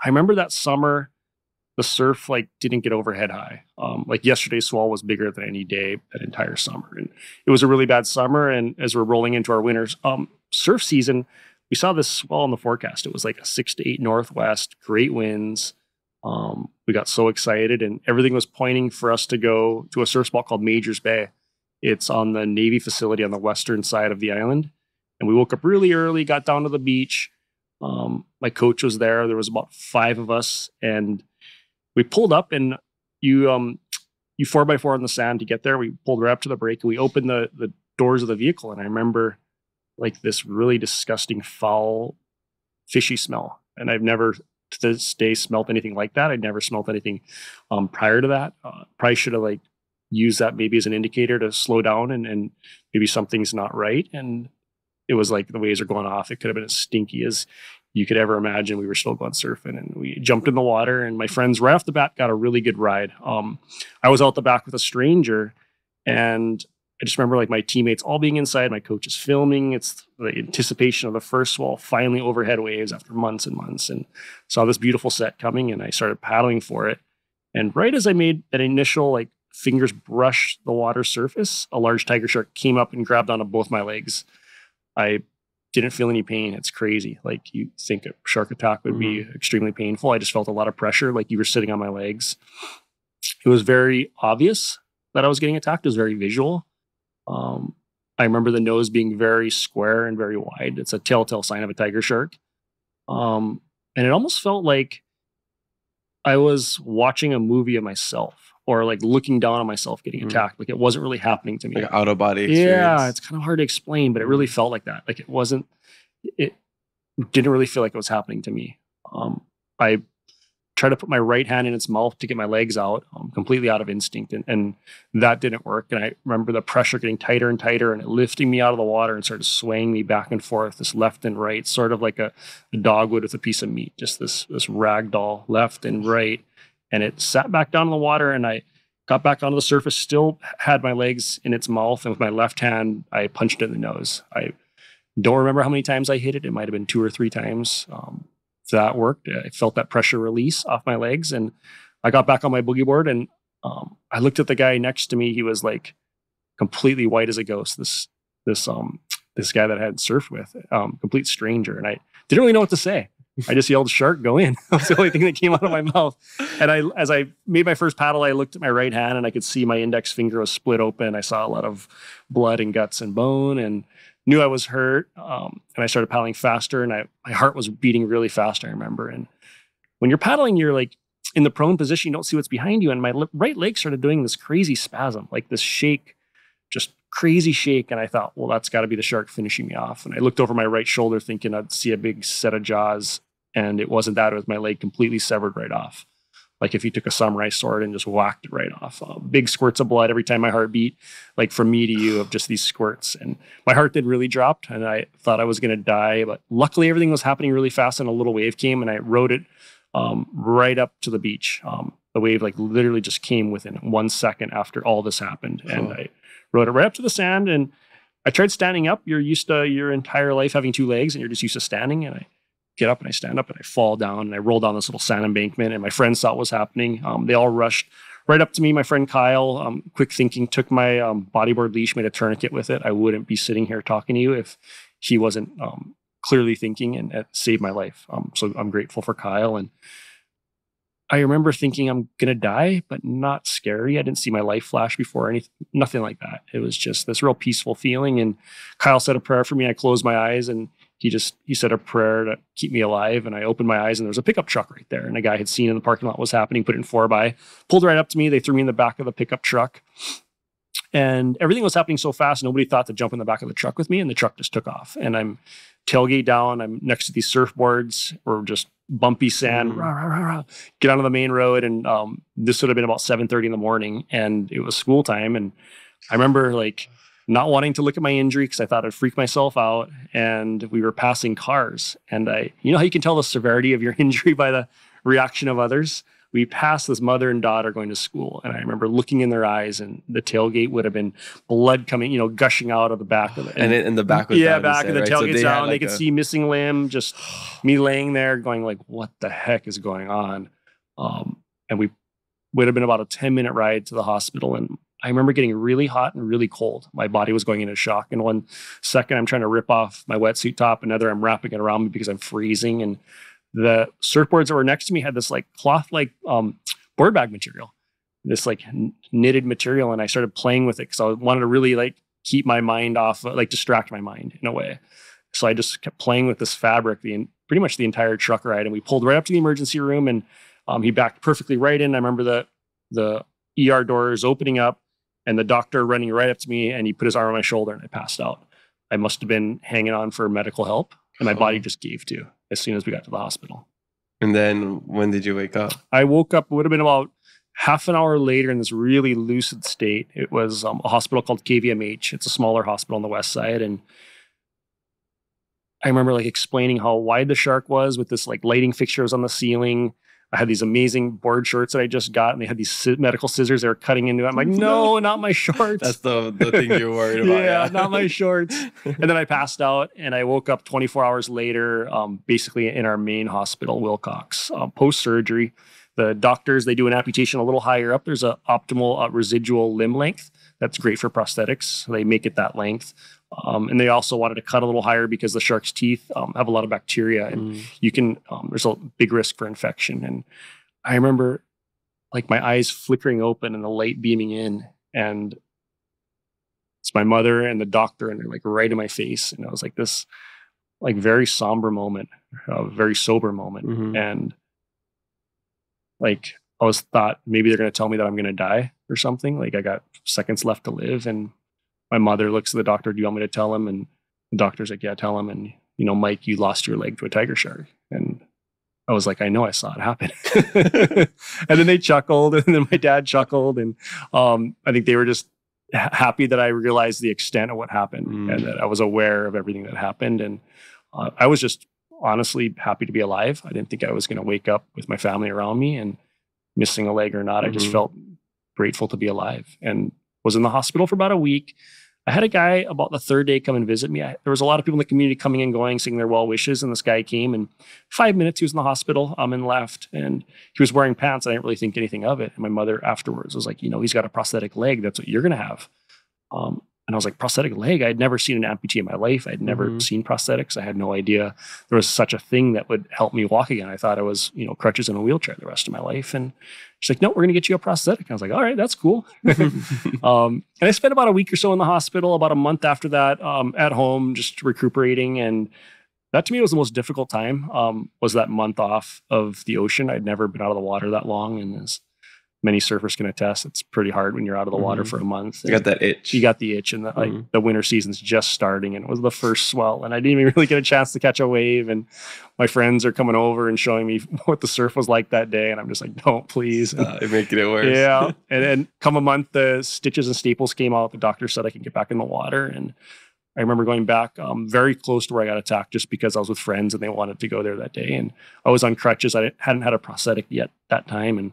I remember that summer, the surf like didn't get overhead high. Like yesterday's swell was bigger than any day that entire summer. And it was a really bad summer. And as we're rolling into our winter's surf season, we saw this swell in the forecast. It was like a 6 to 8 northwest, great winds. We got so excited and everything was pointing for us to go to a surf spot called Majors Bay. It's on the Navy facility on the western side of the island. And we woke up really early, got down to the beach. My coach was there. There was about 5 of us, and we pulled up, and you 4x4 on the sand to get there. We pulled right up to the break, and we opened the doors of the vehicle, and I remember like this really disgusting, foul, fishy smell. And I've never to this day smelled anything like that. I'd never smelled anything prior to that. Probably should have like used that maybe as an indicator to slow down and maybe something's not right. And it was like the waves are going off. It could have been as stinky as you could ever imagine. We were still going surfing and we jumped in the water, and my friends right off the bat got a really good ride. I was out the back with a stranger, and I just remember like my teammates all being inside. My coach is filming. It's the anticipation of the first swell, finally overhead waves after months and months, and saw this beautiful set coming, and I started paddling for it. And right as I made that initial like fingers brush the water surface, a large tiger shark came up and grabbed onto both my legs. I didn't feel any pain. It's crazy. Like you think a shark attack would be extremely painful. I just felt a lot of pressure, like you were sitting on my legs. It was very obvious that I was getting attacked. It was very visual. I remember the nose being very square and very wide. It's a telltale sign of a tiger shark. And it almost felt like I was watching a movie of myself, or like looking down on myself getting attacked. Like it wasn't really happening to me. Like out of body experience. Yeah, it's kind of hard to explain, but it really felt like that. Like it didn't really feel like it was happening to me. I tried to put my right hand in its mouth to get my legs out, completely out of instinct. And that didn't work. And I remember the pressure getting tighter and tighter, and it lifting me out of the water and started swaying me back and forth, this left and right, sort of like a dog would with a piece of meat, just this rag doll left and right. And it sat back down in the water, and I got back onto the surface, still had my legs in its mouth. And with my left hand, I punched it in the nose. I don't remember how many times I hit it. It might have been 2 or 3 times. That worked. I felt that pressure release off my legs, and I got back on my boogie board, and I looked at the guy next to me. He was like completely white as a ghost. This guy that I had surfed with, complete stranger. And I didn't really know what to say. I just yelled, "Shark, go in." That's the only thing that came out of my mouth. And as I made my first paddle, I looked at my right hand, and I could see my index finger was split open. I saw a lot of blood and guts and bone, and knew I was hurt. And I started paddling faster, and my heart was beating really fast, I remember. And when you're paddling, you're like in the prone position, you don't see what's behind you. And my right leg started doing this crazy spasm, like this shake, just crazy shake. And I thought, well, that's got to be the shark finishing me off. And I looked over my right shoulder thinking I'd see a big set of jaws. And it wasn't that. It was my leg completely severed right off. Like if you took a samurai sword and just whacked it right off. Big squirts of blood every time my heart beat, like from me to you, of just these squirts. And my heart did really dropped, and I thought I was going to die. But luckily, everything was happening really fast, and a little wave came, and I rode it right up to the beach. The wave like literally just came within 1 second after all this happened. And I rode it right up to the sand, and I tried standing up. You're used to your entire life having 2 legs, and you're just used to standing. And I get up and I stand up and I fall down and I roll down this little sand embankment, and my friends saw what was happening. They all rushed right up to me. My friend Kyle, quick thinking, took my bodyboard leash, made a tourniquet with it. I wouldn't be sitting here talking to you if he wasn't clearly thinking, and it saved my life. So I'm grateful for Kyle. And I remember thinking I'm going to die, but not scary. I didn't see my life flash before, anything, nothing like that. It was just this real peaceful feeling. And Kyle said a prayer for me. I closed my eyes, and he said a prayer to keep me alive. And I opened my eyes, and there was a pickup truck right there. And a guy had seen in the parking lot what was happening, put it in 4x, pulled right up to me. They threw me in the back of the pickup truck. And everything was happening so fast, nobody thought to jump in the back of the truck with me. And the truck just took off. And I'm tailgate down. I'm next to these surfboards, or just bumpy sand. Rah, rah, rah, rah. Get onto the main road. And this would have been about 7:30 in the morning. And it was school time. And I remember like not wanting to look at my injury because I thought I'd freak myself out. And we were passing cars. And you know how you can tell the severity of your injury by the reaction of others? we passed this mother and daughter going to school. And I remember looking in their eyes, and the tailgate would have been blood coming, gushing out of the back of it. And in the back was down, back, and the right? tailgate's down. Like they could see missing limb, just me laying there going like, what the heck is going on? And we would have been about a 10-minute ride to the hospital. And I remember getting really hot and really cold. My body was going into shock. And one second, I'm trying to rip off my wetsuit top. Another, I'm wrapping it around me because I'm freezing. And the surfboards that were next to me had this like cloth, like board bag material, this like knitted material. And I started playing with it because I wanted to really like keep my mind off, like distract my mind in a way. So I just kept playing with this fabric pretty much the entire truck ride. And we pulled right up to the emergency room, and he backed perfectly right in. I remember the ER doors opening up and the doctor running right up to me, and he put his arm on my shoulder, and I passed out. I must have been hanging on for medical help, and my body just gave to as soon as we got to the hospital. And then when did you wake up? I woke up, it would have been about half an hour later in this really lucid state. It was a hospital called KVMH. It's a smaller hospital on the west side. And I remember like explaining how wide the shark was with this like lighting fixtures on the ceiling. I had these amazing board shorts that I just got, and they had these medical scissors they were cutting into it. I'm like, no, not my shorts. That's the thing you're worried about. Yeah, not my shorts. And then I passed out, and I woke up 24 hours later, basically in our main hospital, Wilcox, post-surgery. The doctors, they do an amputation a little higher up. There's an optimal residual limb length. That's great for prosthetics. They make it that length. And they also wanted to cut a little higher because the shark's teeth have a lot of bacteria, and you can, there's a big risk for infection. And I remember like my eyes flickering open and the light beaming in, and it's my mother and the doctor, and they're like right in my face. And it was like this like very somber moment, a very sober moment. And like I was thought maybe they're going to tell me that I'm going to die or something. Like I got seconds left to live. And my mother looks at the doctor, do you want me to tell him? And the doctor's like, yeah, tell him. And, Mike, you lost your leg to a tiger shark. And I was like, I know, I saw it happen. And then they chuckled, and then my dad chuckled. And I think they were just happy that I realized the extent of what happened and that I was aware of everything that happened. And I was just honestly happy to be alive. I didn't think I was going to wake up with my family around me and missing a leg or not. I just felt grateful to be alive, and was in the hospital for about a week. I had a guy about the third day come and visit me. There was a lot of people in the community coming and going, saying their well wishes. And this guy came, and 5 minutes he was in the hospital and left. And he was wearing pants. I didn't really think anything of it. And my mother afterwards was like, he's got a prosthetic leg. That's what you're going to have. And I was like, prosthetic leg? I'd never seen an amputee in my life. I'd never seen prosthetics. I had no idea there was such a thing that would help me walk again. I thought I was, crutches in a wheelchair the rest of my life. And she's like, no, we're going to get you a prosthetic. And I was like, all right, that's cool. And I spent about a week or so in the hospital, about a month after that, at home, just recuperating. And that to me was the most difficult time, was that month off of the ocean. I'd never been out of the water that long. And as many surfers can attest, it's pretty hard when you're out of the water for a month. You got that itch. You got the itch, and the winter season's just starting, and it was the first swell, and I didn't even really get a chance to catch a wave. And my friends are coming over and showing me what the surf was like that day, and I'm just like, don't, please. You're making it worse. Yeah. And then come a month, the stitches and staples came out. The doctor said I could get back in the water, and I remember going back very close to where I got attacked, just because I was with friends and they wanted to go there that day. And I was on crutches. I hadn't had a prosthetic yet that time. And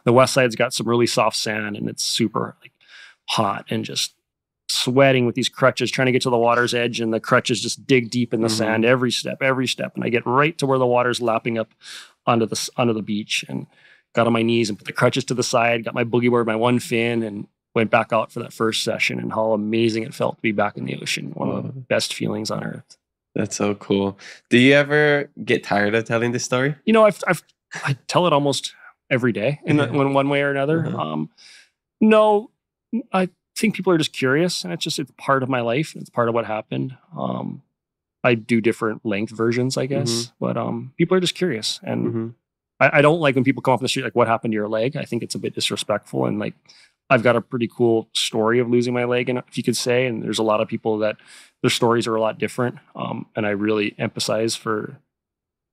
the west side's got some really soft sand, and it's super like hot, and just sweating with these crutches, trying to get to the water's edge, and the crutches just dig deep in the sand every step. And I get right to where the water's lapping up onto the beach, and got on my knees and put the crutches to the side, got my boogie board, my one fin, and went back out for that first session. And how amazing it felt to be back in the ocean. One of the best feelings on earth. That's so cool. Do you ever get tired of telling this story? I tell it almost every day in one way or another. No, I think people are just curious, and it's part of my life. It's part of what happened. I do different length versions, I guess, but people are just curious. And I don't like when people come off the street, like, what happened to your leg? I think it's a bit disrespectful. And like, I've got a pretty cool story of losing my leg, and if you could say, and there's a lot of people that their stories are a lot different. And I really empathize for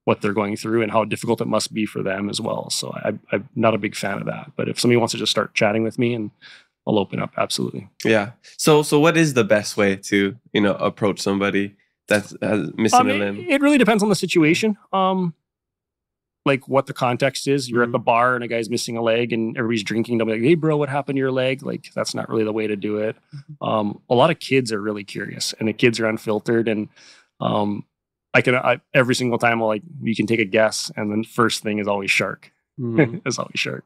what they're going through and how difficult it must be for them as well. So I'm not a big fan of that. But if somebody wants to just start chatting with me, and I'll open up, absolutely. Yeah. So what is the best way to, approach somebody that's missing a limb? It really depends on the situation. like what the context is. You're at the bar and a guy's missing a leg and everybody's drinking. They'll be like, hey bro, what happened to your leg? Like, that's not really the way to do it. A lot of kids are really curious and the kids are unfiltered. And every single time, you can take a guess. And then first thing is always shark. It's always shark.